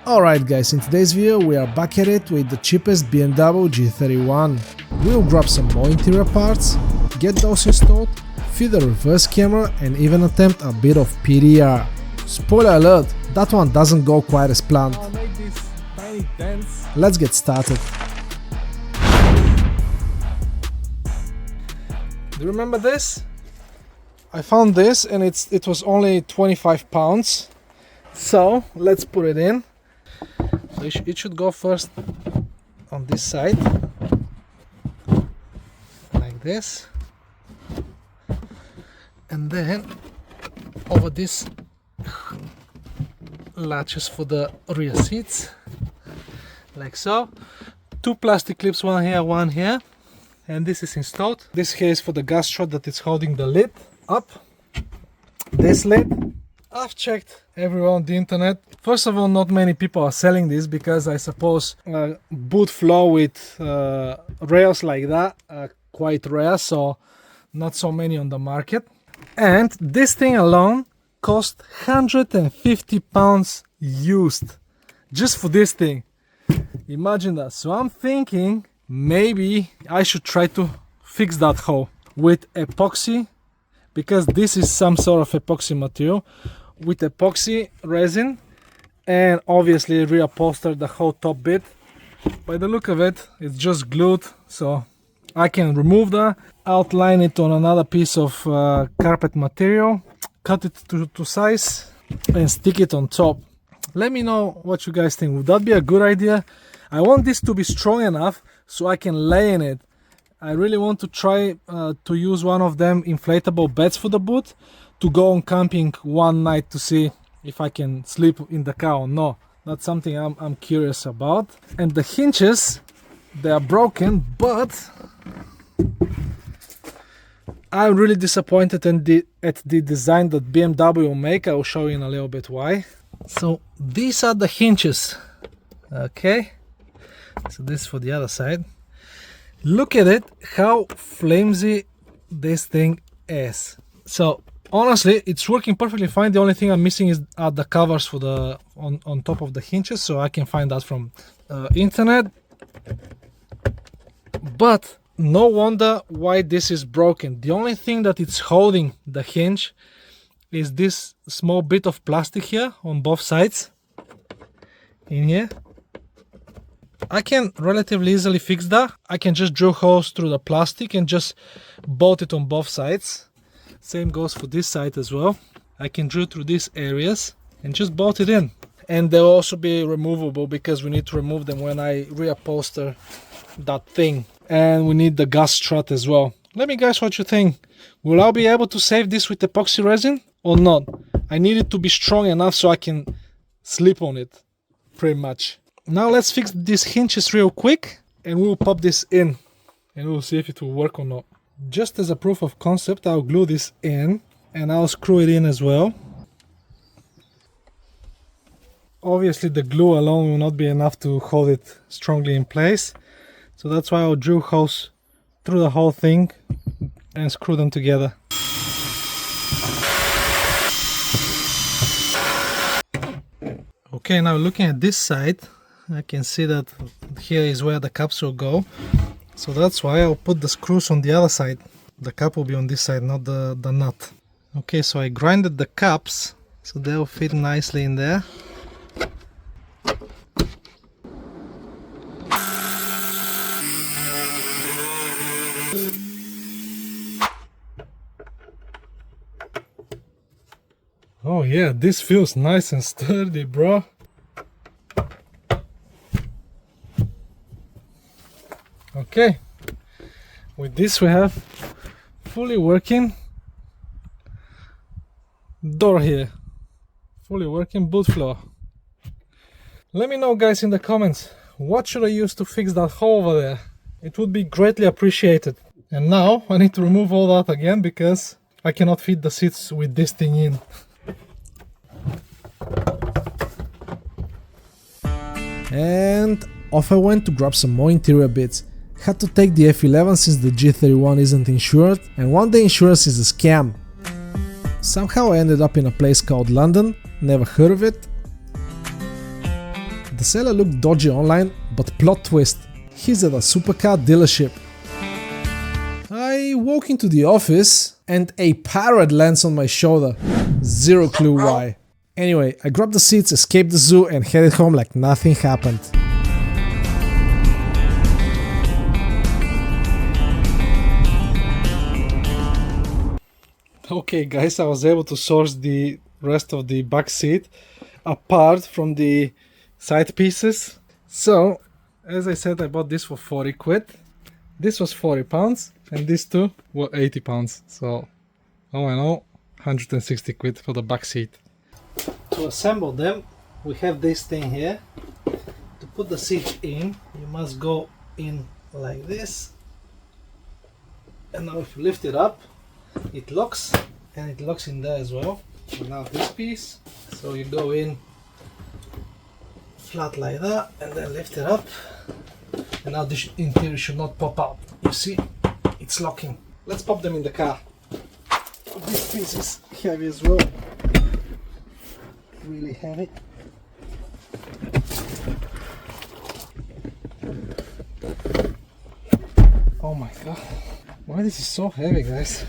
Alright guys, in today's video we are back at it with the cheapest BMW G31. We'll grab some more interior parts, get those installed, fit a reverse camera and even attempt a bit of PDR. Spoiler alert, that one doesn't go quite as planned. I'll make these tiny dents. Let's get started. Do you remember this? I found this and it was only 25 pounds. So let's put it in. So it should go first on this side, like this, and then over this latches for the rear seats, like so. Two plastic clips, one here, and this is installed. This here is for the gas strut that is holding the lid up. This lid, I've checked everywhere on the internet. First of all, not many people are selling this because I suppose boot floor with rails like that are quite rare, so not so many on the market. And this thing alone cost 150 pounds used just for this thing. Imagine that. So I'm thinking maybe I should try to fix that hole with epoxy, because this is some sort of epoxy material, with epoxy resin, and obviously reupholster the whole top bit. By the look of it, it's just glued, so I can remove that, outline it on another piece of carpet material, cut it to size and stick it on top. Let me know what you guys think. Would that be a good idea? I want this to be strong enough so I can lay in it. I really want to try to use one of them inflatable beds for the boot to go on camping one night to see if I can sleep in the car or not. That's something I'm curious about. And the hinges, they are broken, but I'm really disappointed at the design that BMW will make. I will show you in a little bit why. So these are the hinges, okay? So this for the other side. Look at it, how flimsy this thing is. So honestly, it's working perfectly fine. The only thing I'm missing are the covers for the on top of the hinges, so I can find that from internet. But no wonder why this is broken. The only thing that it's holding the hinge is this small bit of plastic here on both sides, in here. I can relatively easily fix that. I can just drill holes through the plastic and just bolt it on both sides. Same goes for this side as well. I can drill through these areas and just bolt it in. And they'll also be removable because we need to remove them when I reupholster that thing. And we need the gas strut as well. Let me guess what you think. Will I be able to save this with epoxy resin or not? I need it to be strong enough so I can sleep on it, pretty much. Now let's fix these hinges real quick and we'll pop this in and we'll see if it will work or not. Just as a proof of concept, I'll glue this in and I'll screw it in as well. Obviously the glue alone will not be enough to hold it strongly in place, so that's why I'll drill holes through the whole thing and screw them together. Okay, now looking at this side, I can see that here is where the caps will go, so that's why I'll put the screws on the other side. The cap will be on this side, not the nut. Okay, so I grinded the caps so they'll fit nicely in there. Oh yeah, this feels nice and sturdy, bro. Okay, with this we have fully working door here, fully working boot floor. Let me know guys in the comments, what should I use to fix that hole over there? It would be greatly appreciated. And now I need to remove all that again because I cannot fit the seats with this thing in. And off I went to grab some more interior bits. Had to take the F11 since the G31 isn't insured, and one day insurance is a scam. Somehow I ended up in a place called London, never heard of it. The seller looked dodgy online, but plot twist, he's at a supercar dealership. I walk into the office and a parrot lands on my shoulder. Zero clue why. Anyway, I grabbed the seats, escaped the zoo and headed home like nothing happened. Okay guys, I was able to source the rest of the back seat apart from the side pieces. So, as I said, I bought this for 40 quid. This was 40 pounds and these two were 80 pounds. So, all in all, 160 quid for the back seat. To assemble them, we have this thing here. To put the seat in, you must go in like this. And now if you lift it up, it locks, and it locks in there as well. And now this piece, so you go in flat like that and then lift it up, and now this interior should not pop out. You see, it's locking. Let's pop them in the car. This piece is heavy as well, really heavy. Oh my god, why this is so heavy, guys?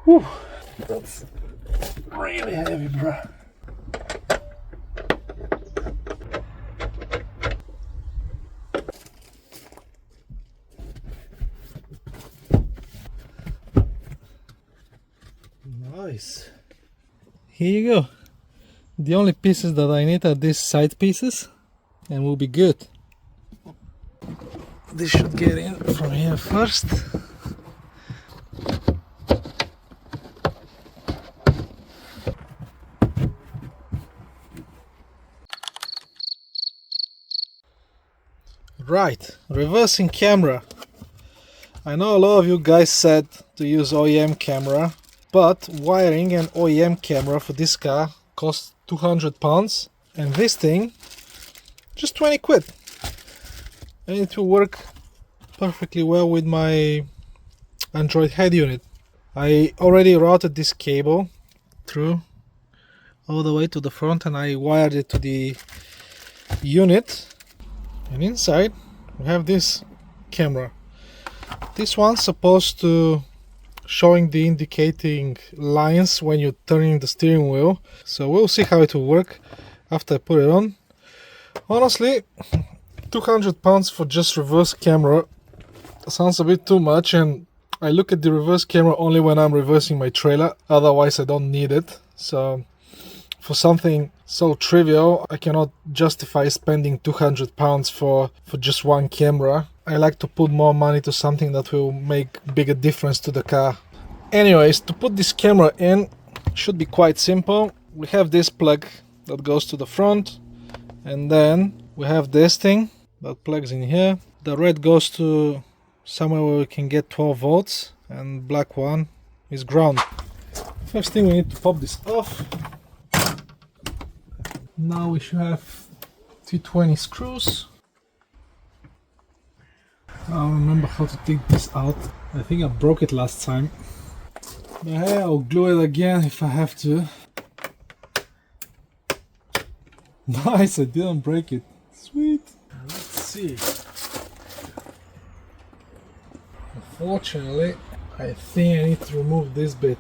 Whew, that's really heavy, bruh. Nice. Here you go. The only pieces that I need are these side pieces and we'll be good. This should get in from here first. Right, reversing camera. I know a lot of you guys said to use OEM camera, but wiring an OEM camera for this car costs 200 pounds and this thing just 20 quid. And it will work perfectly well with my Android head unit. I already routed this cable through all the way to the front and I wired it to the unit. And inside we have this camera. This one's supposed to showing the indicating lines when you're turning the steering wheel. So we'll see how it will work after I put it on. Honestly, 200 pounds for just reverse camera sounds a bit too much, and I look at the reverse camera only when I'm reversing my trailer, otherwise I don't need it. So for something so trivial, I cannot justify spending 200 pounds for just one camera. I like to put more money to something that will make bigger difference to the car. Anyways, to put this camera in should be quite simple. We have this plug that goes to the front, and then we have this thing that plugs in here. The red goes to somewhere where we can get 12 volts, and black one is ground. First thing, we need to pop this off. Now we should have T20 screws. I don't remember how to take this out. I think I broke it last time. But hey, I'll glue it again if I have to. Nice, I didn't break it. Sweet. Let's see. Unfortunately, I think I need to remove this bit,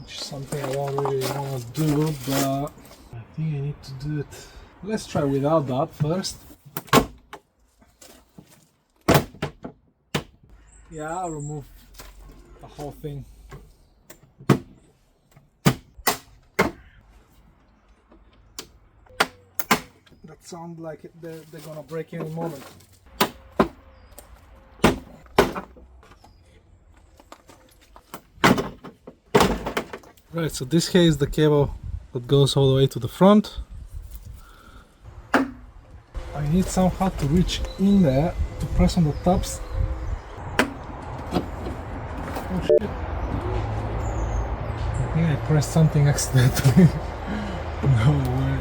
which is something I don't really want to do, but I think I need to do it. Let's try without that first. Yeah, I'll remove the whole thing. That sounds like they're gonna break any moment. Right, so this here is the cable that goes all the way to the front. I need somehow to reach in there to press on the tabs. Oh shit. I think I pressed something accidentally. No way.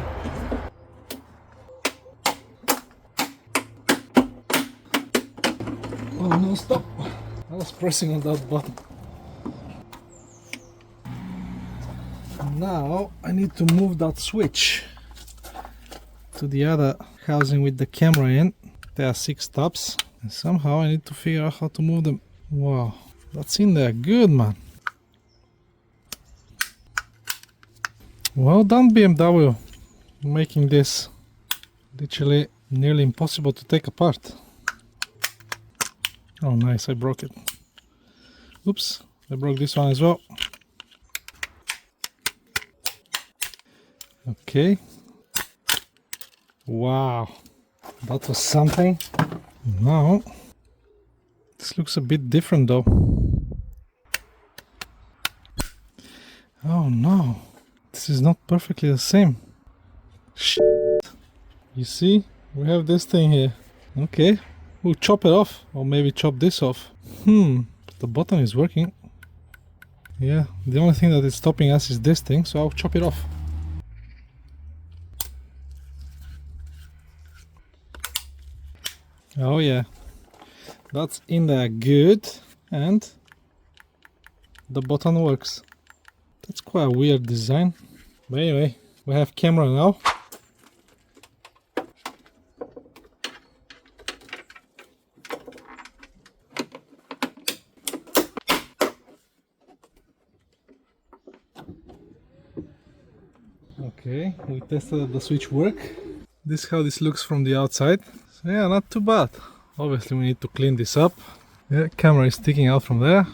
Oh no. don't stop. I was pressing on that button. Now I need to move that switch to the other housing with the camera in. There are 6 stops, and somehow I need to figure out how to move them. Wow, that's in there good, man. Well done, BMW, making this literally nearly impossible to take apart. Oh nice, I broke it. Oops, I broke this one as well. Okay. Wow, that was something. Now, this looks a bit different though. Oh no, this is not perfectly the same. Shit. You see, we have this thing here. Okay, we'll chop it off, or maybe chop this off. But the button is working. Yeah, the only thing that is stopping us is this thing, so I'll chop it off. Oh yeah, that's in there good, and the button works. That's quite a weird design, but anyway, we have camera now. Okay, we tested that the switch work. This is how this looks from the outside. So yeah, not too bad. Obviously we need to clean this up. Yeah, camera is sticking out from there.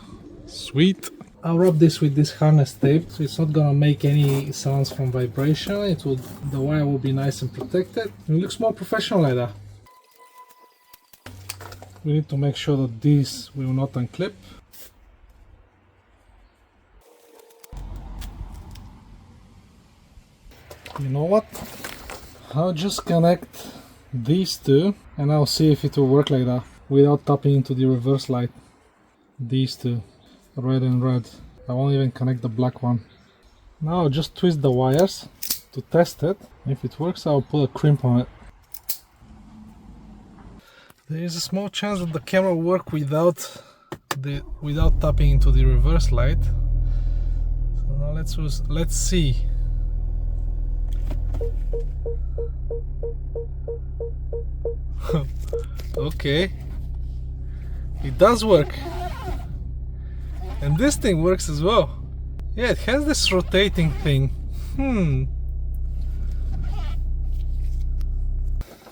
Sweet. I'll rub this with this harness tape, so it's not gonna make any sounds from vibration. The wire will be nice and protected. It looks more professional like that. We need to make sure that this will not unclip. You know what? I'll just connect these two and I'll see if it will work like that without tapping into the reverse light. These two, red and red. I won't even connect the black one. Now I'll just twist the wires to test it. If it works, I'll put a crimp on it. There is a small chance that the camera will work without tapping into the reverse light. So now let's see. Okay, it does work, and this thing works as well. Yeah, it has this rotating thing.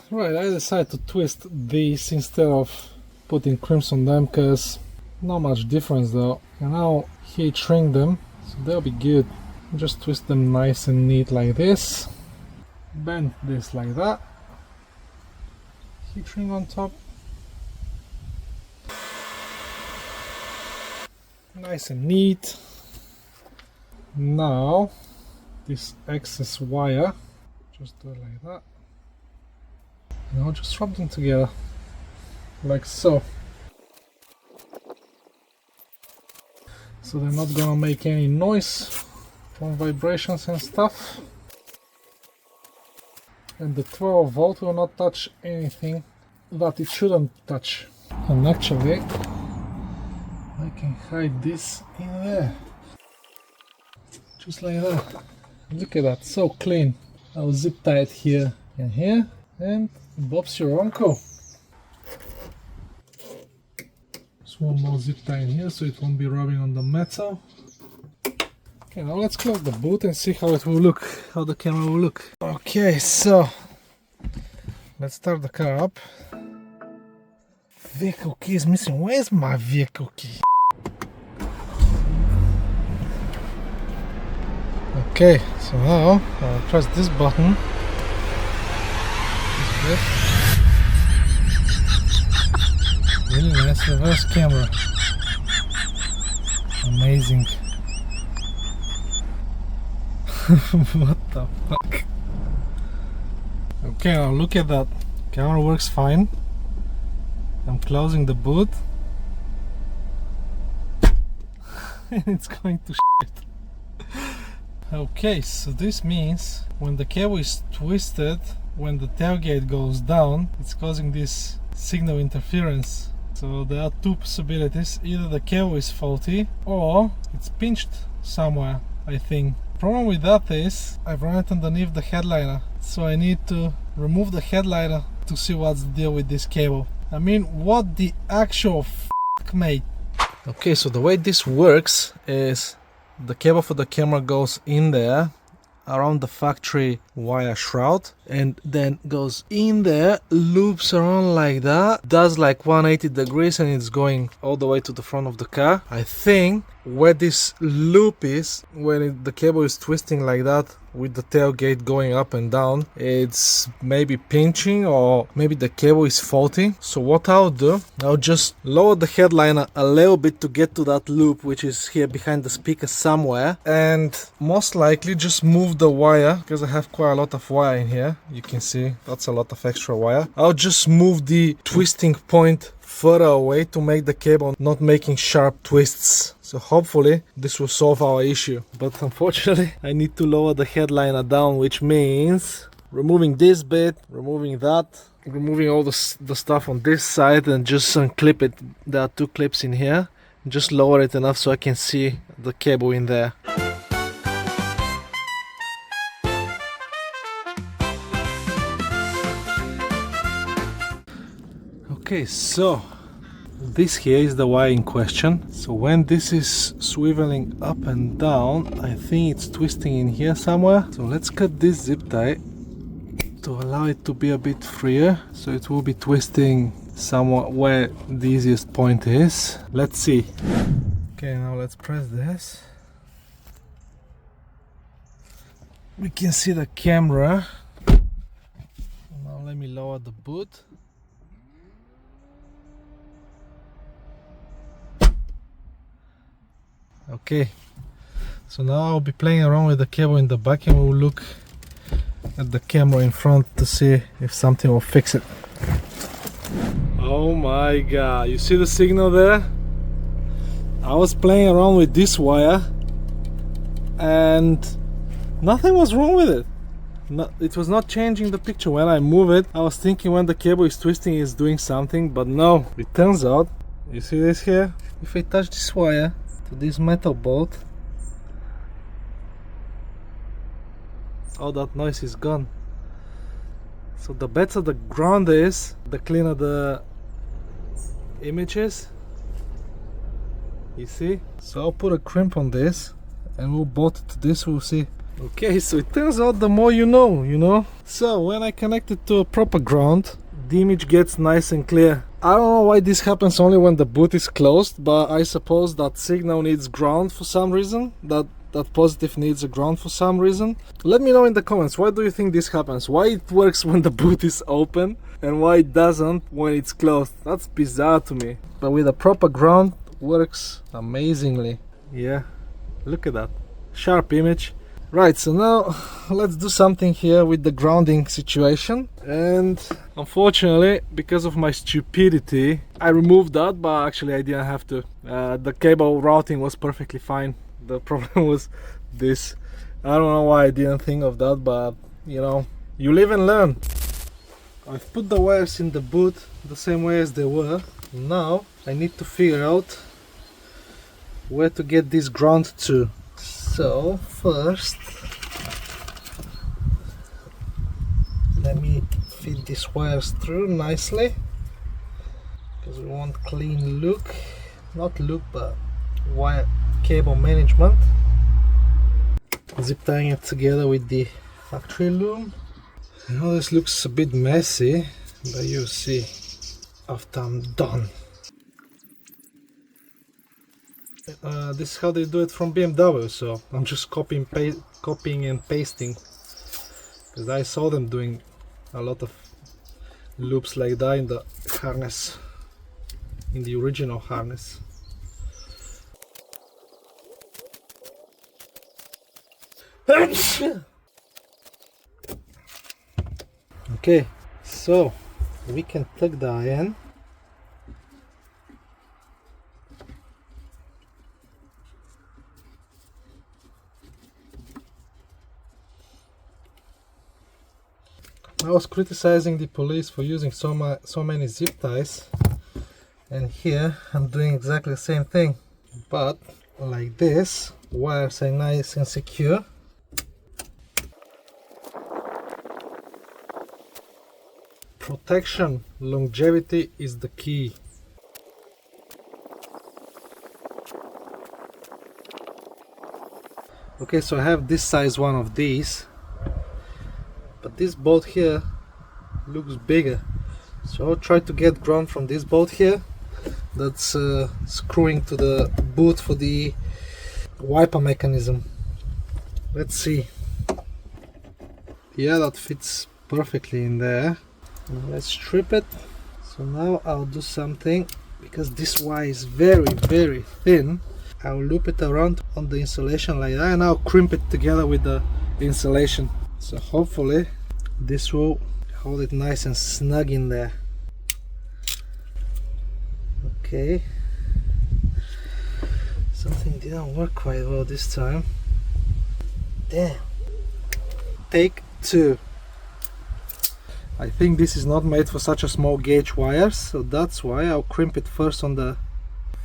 Right, I decided to twist these instead of putting crimps on them, because not much difference though. And I'll heat shrink them, so they'll be good. Just twist them nice and neat like this. Bend this like that. Heat shrink on top. Nice and neat. Now this excess wire, just do it like that. And I'll just rub them together like so. So they're not gonna make any noise from vibrations and stuff. And the 12 volt will not touch anything that it shouldn't touch. And actually, I can hide this in there. Just like that. Look at that, so clean. I'll zip tie it here and here, and Bob's your uncle. Just one more zip tie in here so it won't be rubbing on the metal. Okay, now let's close the boot and see how it will look, how the camera will look. Okay, so let's start the car up. Vehicle key is missing. Where's my vehicle key? Okay, so now I'll press this button. Really nice reverse camera. Amazing. What the fuck? Okay, now look at that. Camera works fine. I'm closing the boot. And it's going to shit. Okay, so this means when the cable is twisted, when the tailgate goes down, it's causing this signal interference. So there are two possibilities. Either the cable is faulty or it's pinched somewhere, I think. Problem with that is I've run it underneath the headliner, so I need to remove the headliner to see what's the deal with this cable. I mean, what the actual f***, mate? Okay, so the way this works is the cable for the camera goes in there around the factory wire shroud and then goes in there, loops around like that, does like 180 degrees, and it's going all the way to the front of the car. I think where this loop is, when the cable is twisting like that with the tailgate going up and down, it's maybe pinching or maybe the cable is faulty. So what I'll do, I'll just lower the headliner a little bit to get to that loop, which is here behind the speaker somewhere, and most likely just move the wire, because I have quite a lot of wire in here. You can see that's a lot of extra wire. I'll just move the twisting point further away to make the cable not making sharp twists. So hopefully this will solve our issue. But unfortunately I need to lower the headliner down, which means removing this bit, removing that, removing all the stuff on this side, and just unclip it. There are two clips in here. Just lower it enough so I can see the cable in there. Okay, so this here is the wire in question. So when this is swiveling up and down, I think it's twisting in here somewhere. So let's cut this zip tie to allow it to be a bit freer. So it will be twisting somewhat where the easiest point is. Let's see. Okay, now let's press this. We can see the camera. Now let me lower the boot. Okay, so now I'll be playing around with the cable in the back, and we'll look at the camera in front to see if something will fix it. Oh my god, you see the signal there? I was playing around with this wire and nothing was wrong with it. No, it was not changing the picture. When I move it, I was thinking when the cable is twisting it's doing something, but no. It turns out, you see this here? If I touch this wire to this metal bolt, all that noise is gone. So the better the ground is, the cleaner the image is. You see? So I'll put a crimp on this and we'll bolt it to this, we'll see. Okay, so it turns out the more you know. So when I connect it to a proper ground, the image gets nice and clear. I don't know why this happens only when the boot is closed, but I suppose that signal needs ground for some reason, that positive needs a ground for some reason. Let me know in the comments, why do you think this happens? Why it works when the boot is open and why it doesn't when it's closed? That's bizarre to me. But with a proper ground, works amazingly. Yeah, look at that sharp image. Right, so now let's do something here with the grounding situation. And unfortunately, because of my stupidity, I removed that, but actually I didn't have to. The cable routing was perfectly fine. The problem was this. I don't know why I didn't think of that, but you know, you live and learn. I've put the wires in the boot the same way as they were. Now I need to figure out where to get this ground to. So first, let me feed these wires through nicely, because we want clean look, not look, but wire cable management. Zip tying it together with the factory loom. I know this looks a bit messy, but you'll see after I'm done. This is how they do it from BMW, so I'm just copying and pasting, because I saw them doing a lot of loops like that in the harness, in the original harness. Okay, so we can tuck the iron. I was criticizing the police for using so many zip ties, And here I'm doing exactly the same thing, but like this. Wires are nice and secure. Protection, longevity is the key. Okay, so I have this size one of these, but this bolt here looks bigger, so I'll try to get ground from this bolt here that's screwing to the boot for the wiper mechanism. Let's see. Yeah, that fits perfectly in there. Now let's strip it. So now I'll do something, because this wire is very thin. I'll loop it around on the insulation like that, and I'll crimp it together with the insulation. So hopefully this will hold it nice and snug in there. Okay. Something didn't work quite well this time. Damn. Take two. I think this is not made for such a small gauge wires, so that's why I'll crimp it first on the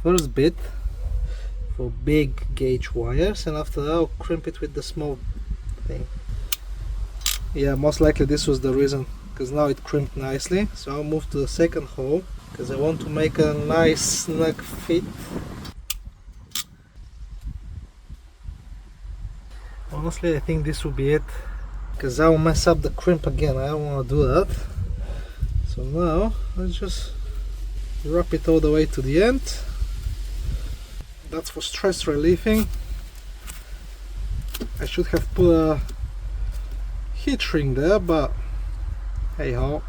first bit for big gauge wires, and after that I'll crimp it with the small thing. Yeah, most likely this was the reason, because now it crimped nicely. So I'll move to the second hole, because I want to make a nice snug fit. Honestly, I think this will be it, because I'll mess up the crimp again. I don't want to do that. So now let's just wrap it all the way to the end. That's for stress relieving. I should have put a heat shrink there, but hey ho.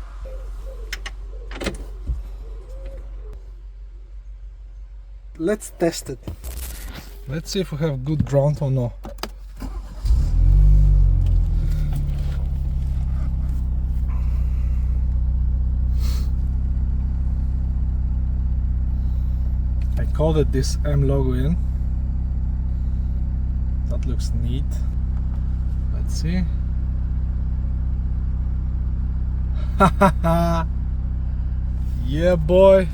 Let's test it. Let's see if we have good ground or not. I coded this M logo in. That looks neat. Let's see. Yeah, boy.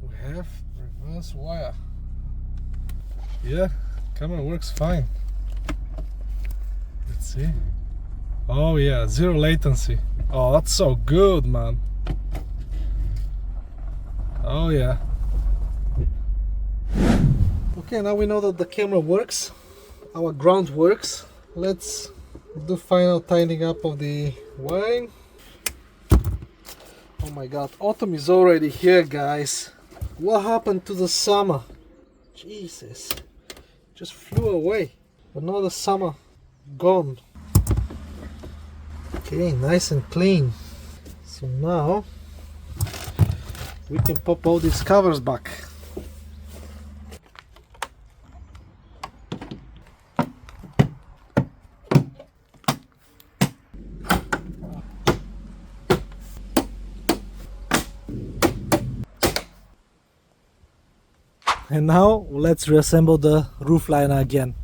We have reverse wire. Yeah, camera works fine. Let's see. Oh yeah, zero latency. Oh, that's so good, man. Oh yeah. Okay, now we know that the camera works, our ground works. Let's do final tidying up of the wiring. Oh my god, autumn is already here, guys. What happened to the summer? Jesus, just flew away. But now the summer gone. Okay, nice and clean. So now we can pop all these covers back. And now let's reassemble the roof liner again.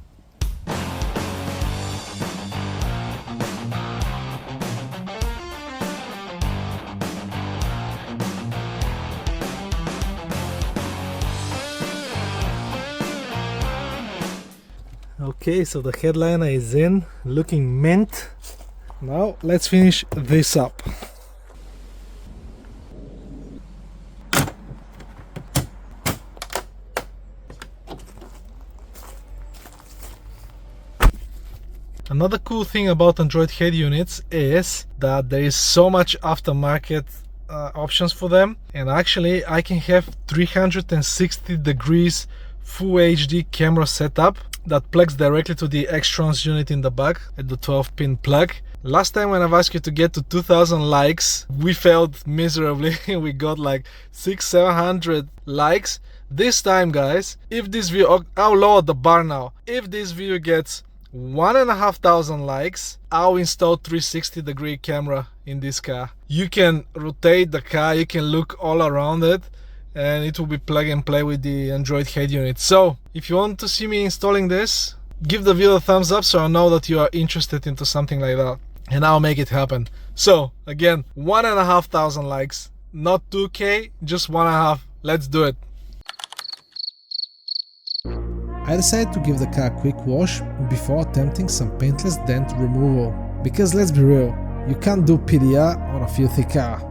Okay, so the headliner is in, looking mint. Now let's finish this up. Another cool thing about Android head units is that there is so much aftermarket options for them, and actually I can have 360 degrees full HD camera setup that plugs directly to the Extrons unit in the back at the 12-pin plug. Last time when I've asked you to get to 2000 likes, we failed miserably. We got like 600-700 likes. This time, guys, if this video, I'll lower the bar now. If this video gets 1,500 likes, I'll install 360 degree camera in this car. You can rotate the car, you can look all around it, and it will be plug and play with the Android head unit. So if you want to see me installing this, give the video a thumbs up so I know that you are interested into something like that, and I'll make it happen. So again, 1,500 likes not 2K, just 1.5. Let's do it. I decided to give the car a quick wash before attempting some paintless dent removal. Because let's be real, you can't do PDR on a filthy car.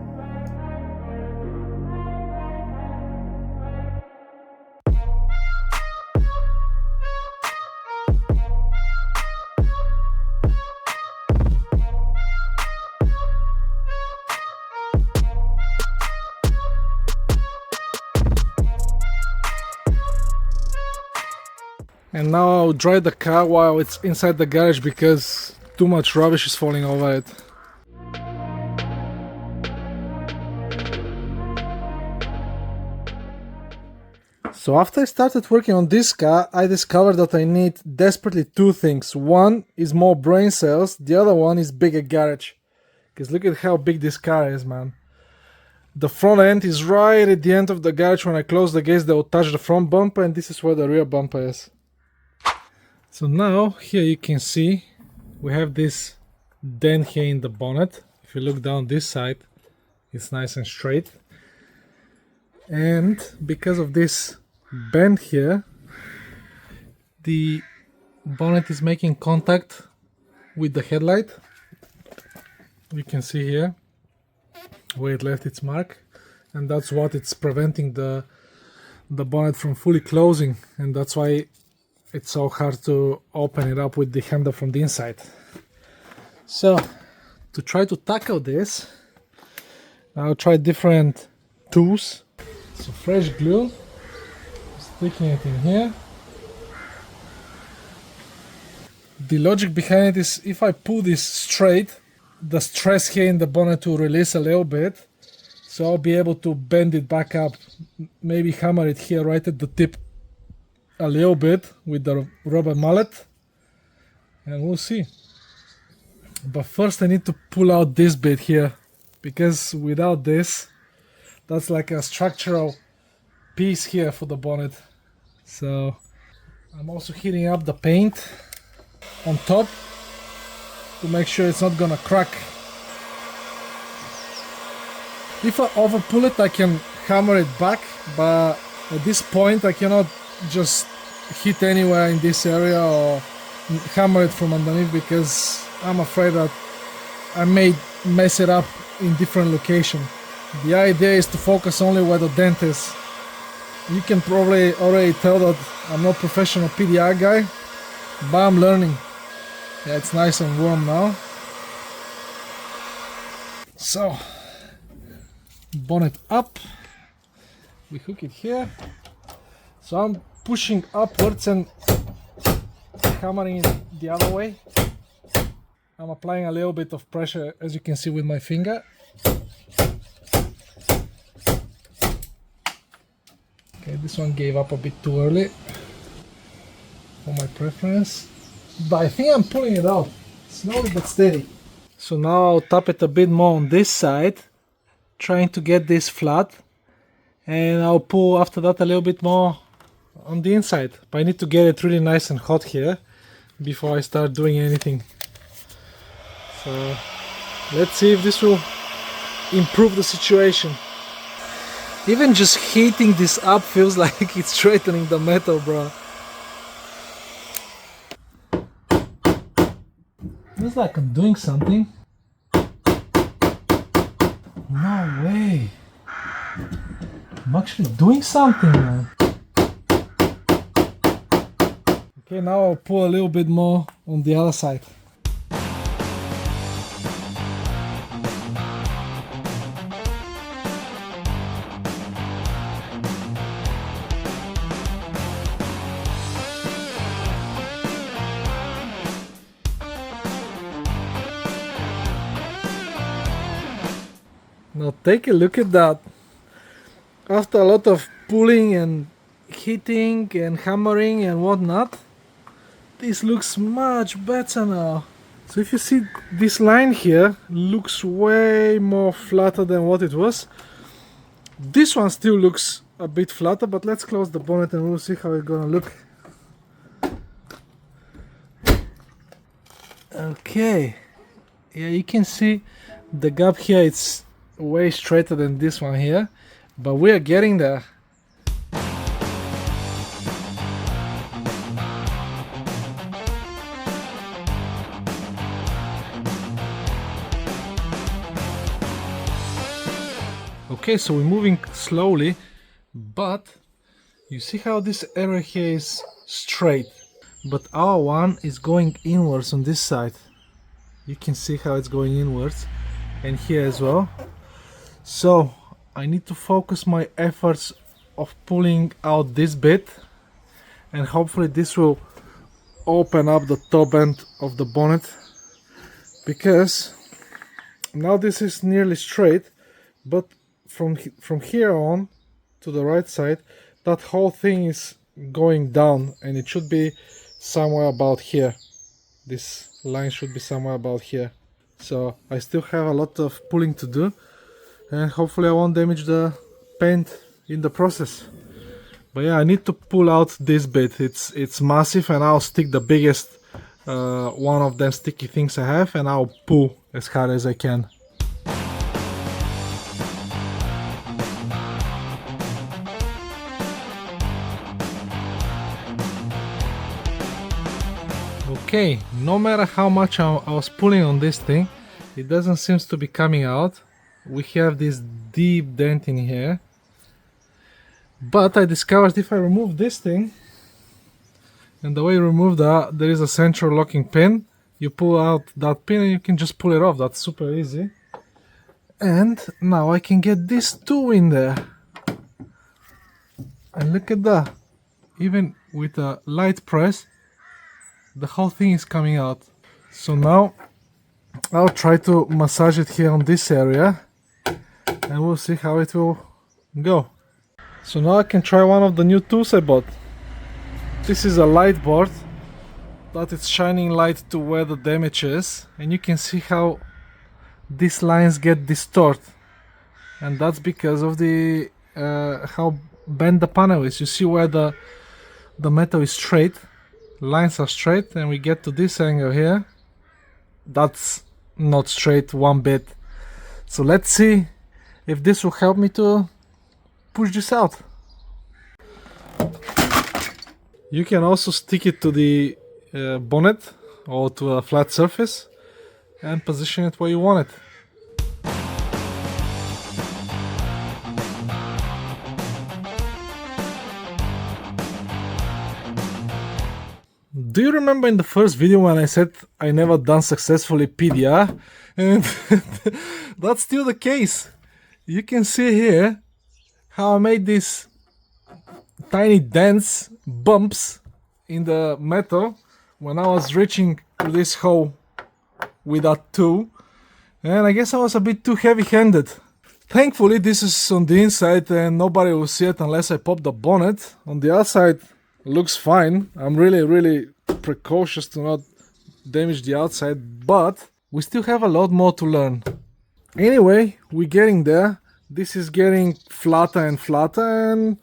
And now I'll dry the car while it's inside the garage because too much rubbish is falling over it. So after I started working on this car, I discovered that I need desperately two things. One is more brain cells, the other one is bigger garage. Because look at how big this car is, man. The front end is right at the end of the garage. When I close the gates, they will touch the front bumper, and this is where the rear bumper is. So now, here you can see, we have this dent here in the bonnet. If you look down this side, it's nice and straight. And because of this bend here, the bonnet is making contact with the headlight. You can see here where it left its mark, and that's what it's preventing the bonnet from fully closing, and that's why it's so hard to open it up with the handle from the inside. So to try to tackle this, I'll try different tools. So fresh glue, sticking it in here. The logic behind it is if I pull this straight, the stress here in the bonnet will release a little bit, so I'll be able to bend it back up, maybe hammer it here right at the tip a little bit with the rubber mallet, and we'll see. But first I need to pull out this bit here, because without this, that's like a structural piece here for the bonnet. So I'm also heating up the paint on top to make sure it's not gonna crack. If I over pull it, I can hammer it back, but at this point I cannot just hit anywhere in this area or hammer it from underneath, because I'm afraid that I may mess it up in different location. The idea is to focus only where the dent is. You can probably already tell that I'm not professional PDR guy, but I'm learning. Yeah, it's nice and warm now. So, bonnet up, we hook it here. So I'm pushing upwards and hammering it the other way. I'm applying a little bit of pressure, as you can see, with my finger. Okay, this one gave up a bit too early for my preference, but I think I'm pulling it out slowly but steady. So now I'll tap it a bit more on this side, trying to get this flat, and I'll pull after that a little bit more on the inside. But I need to get it really nice and hot here before I start doing anything. So let's see if this will improve the situation. Even just heating this up feels like it's straightening the metal, bro. Feels like I'm doing something. No way. I'm actually doing something, man. Okay, now I'll pull a little bit more on the other side. Now take a look at that. After a lot of pulling and hitting and hammering and whatnot, this looks much better now. So if you see, this line here looks way more flatter than what it was. This one still looks a bit flatter, but let's close the bonnet and we'll see how it's gonna look. Okay, yeah, you can see the gap here, it's way straighter than this one here, but we are getting there. Okay, so we're moving slowly, but you see how this area here is straight, but our one is going inwards on this side. You can see how it's going inwards, and here as well. So I need to focus my efforts of pulling out this bit, and hopefully this will open up the top end of the bonnet, because now this is nearly straight, but from here on to the right side, that whole thing is going down, and it should be somewhere about here. This line should be somewhere about here. So I still have a lot of pulling to do, and hopefully I won't damage the paint in the process. But yeah, I need to pull out this bit. It's massive, and I'll stick the biggest one of them sticky things I have, and I'll pull as hard as I can. Okay, no matter how much I was pulling on this thing, it doesn't seem to be coming out. We have this deep dent in here. But I discovered if I remove this thing, and the way you remove that, there is a central locking pin. You pull out that pin and you can just pull it off. That's super easy. And now I can get this too in there. And look at that. Even with a light press, the whole thing is coming out. So now I'll try to massage it here on this area, and we'll see how it will go. So now I can try one of the new tools I bought. This is a light board that it's shining light to where the damage is, and you can see how these lines get distorted, and that's because of the how bent the panel is. You see where the metal is straight, lines are straight, and we get to this angle here, that's not straight one bit. So let's see if this will help me to push this out. You can also stick it to the bonnet or to a flat surface and position it where you want it. Do you remember in the first video when I said I never done successfully PDR? And that's still the case. You can see here how I made these tiny dents, bumps in the metal when I was reaching to this hole with that tool. And I guess I was a bit too heavy-handed. Thankfully this is on the inside and nobody will see it unless I pop the bonnet. On the outside looks fine. I'm really precautious to not damage the outside, but we still have a lot more to learn. Anyway, we're getting there. This is getting flatter and flatter, and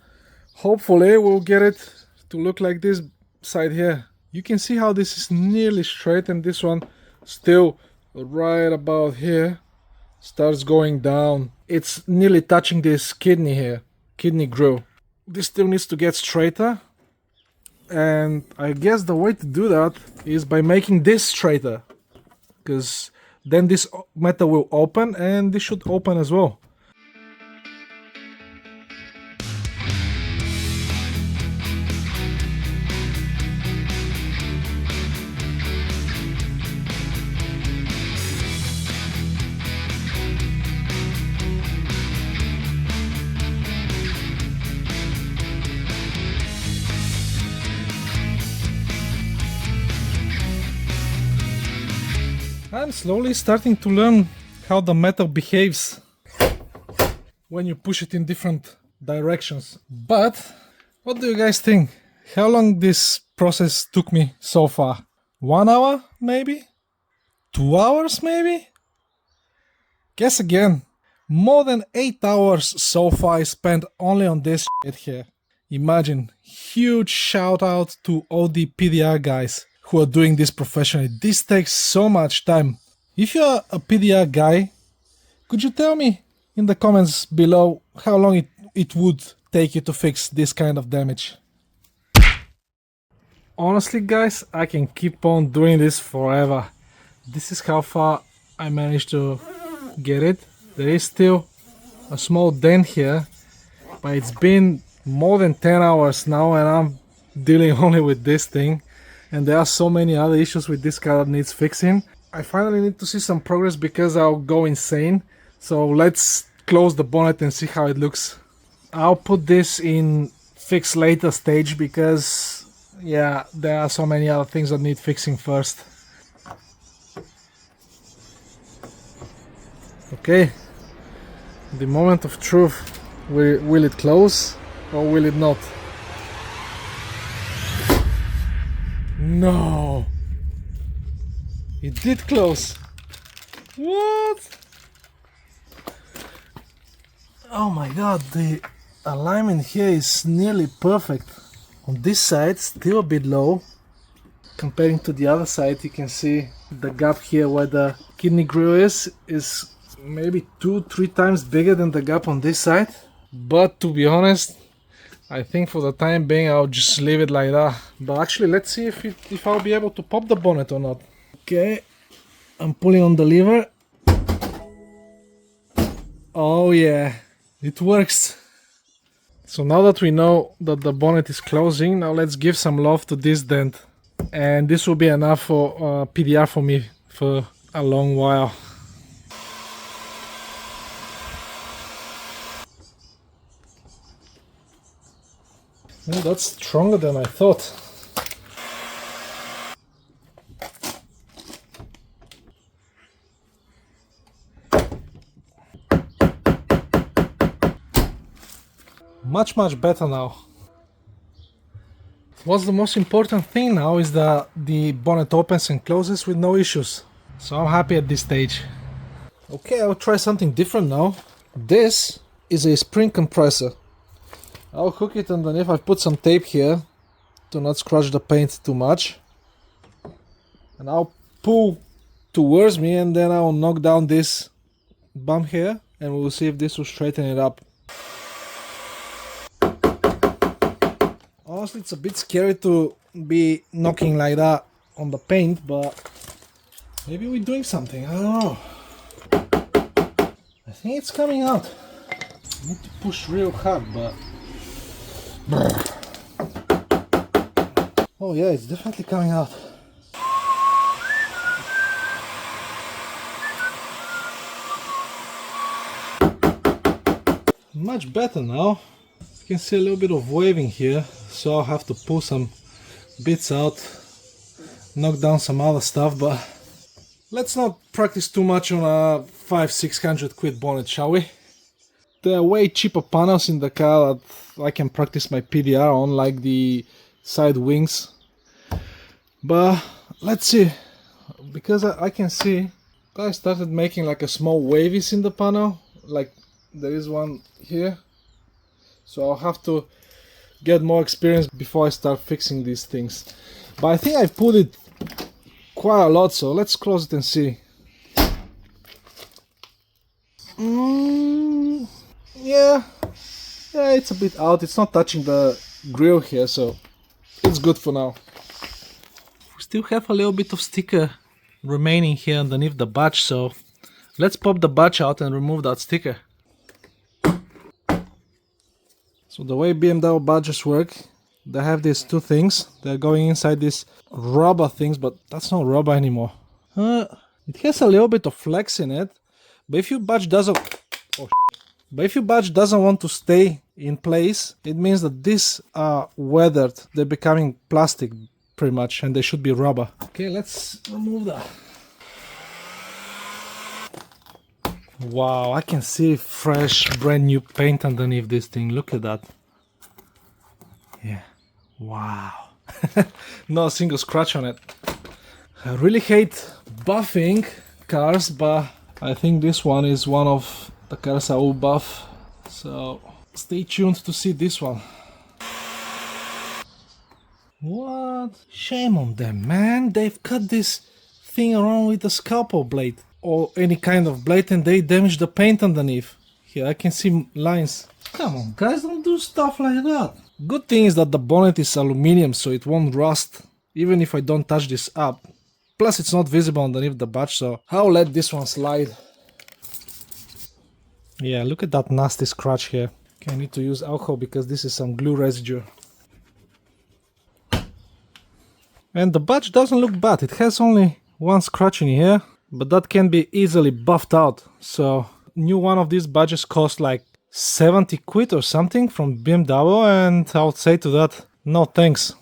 hopefully we'll get it to look like this side here. You can see how this is nearly straight, and this one still right about here starts going down. It's nearly touching this kidney here, kidney groove. This still needs to get straighter, and I guess the way to do that is by making this straighter, because then this metal will open and this should open as well. I'm slowly starting to learn how the metal behaves when you push it in different directions. But what do you guys think? How long this process took me so far? 1 hour maybe? 2 hours maybe? Guess again. More than 8 hours so far I spent only on this shit here. Imagine. Huge shout out to all the PDR guys who are doing this professionally. This takes so much time. If you're a PDR guy, could you tell me in the comments below how long it would take you to fix this kind of damage. Honestly guys, I can keep on doing this forever. This is how far I managed to get it. There is still a small dent here, but it's been more than 10 hours now and I'm dealing only with this thing. And there are so many other issues with this car that needs fixing. I finally need to see some progress because I'll go insane. So let's close the bonnet and see how it looks. I'll put this in fix later stage because yeah, there are so many other things that need fixing first. Okay, the moment of truth. Will it close or will it not? No! It did close! What? Oh my god, the alignment here is nearly perfect. On this side, still a bit low. Comparing to the other side, you can see the gap here where the kidney grill is maybe 2-3 times bigger than the gap on this side. But to be honest, I think for the time being I'll just leave it like that. But actually let's see if I'll be able to pop the bonnet or not. Okay, I'm pulling on the lever. Oh yeah, it works. So now that we know that the bonnet is closing, now let's give some love to this dent. And this will be enough for PDR for me for a long while. Oh, that's stronger than I thought. Much better now. What's the most important thing now is that the bonnet opens and closes with no issues. So I'm happy at this stage. Okay, I'll try something different now. This is a spring compressor. I'll hook it underneath. I've put some tape here to not scratch the paint too much. And I'll pull towards me and then I'll knock down this bump here and we'll see if this will straighten it up. Honestly, it's a bit scary to be knocking like that on the paint, but maybe we're doing something. I don't know. I think it's coming out. I need to push real hard, but... Oh yeah, it's definitely coming out. Much better now. You can see a little bit of waving here, so I'll have to pull some bits out, knock down some other stuff, but let's not practice too much on a 500-600 quid bonnet, shall we? There are way cheaper panels in the car that I can practice my PDR on, like the side wings. But let's see, because I can see I started making like a small wavies in the panel, like there is one here. So I'll have to get more experience before I start fixing these things. But I think I've put it quite a lot, so let's close it and see. Yeah, it's a bit out. It's not touching the grill here, so it's good for now. We still have a little bit of sticker remaining here underneath the badge, so let's pop the badge out and remove that sticker. So the way BMW badges work, they have these two things. They're going inside these rubber things, but that's not rubber anymore. It has a little bit of flex in it, but if your badge doesn't want to stay in place, it means that these are weathered. They're becoming plastic pretty much, and they should be rubber. Okay, let's remove that. Wow, I can see fresh, brand new paint underneath this thing. Look at that. Yeah, wow. Not a single scratch on it. I really hate buffing cars, but I think this one is one of the cars I will buff. So stay tuned to see this one. What? Shame on them, man. They've cut this thing around with a scalpel blade or any kind of blade and they damaged the paint underneath. Here I can see lines. Come on, guys, don't do stuff like that. Good thing is that the bonnet is aluminium, so it won't rust, even if I don't touch this up. Plus it's not visible underneath the badge, so I'll let this one slide. Yeah, look at that nasty scratch here. Okay, I need to use alcohol because this is some glue residue. And the badge doesn't look bad. It has only one scratch in here, but that can be easily buffed out. So new one of these badges cost like 70 quid or something from BMW, and I would say to that, no thanks.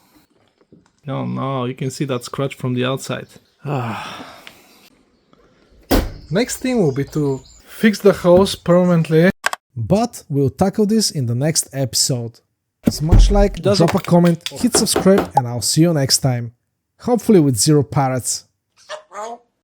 Oh no, you can see that scratch from the outside. Next thing will be to fix the hose permanently. But we'll tackle this in the next episode. Smash like, drop a comment, hit subscribe, and I'll see you next time. Hopefully with 0 parrots.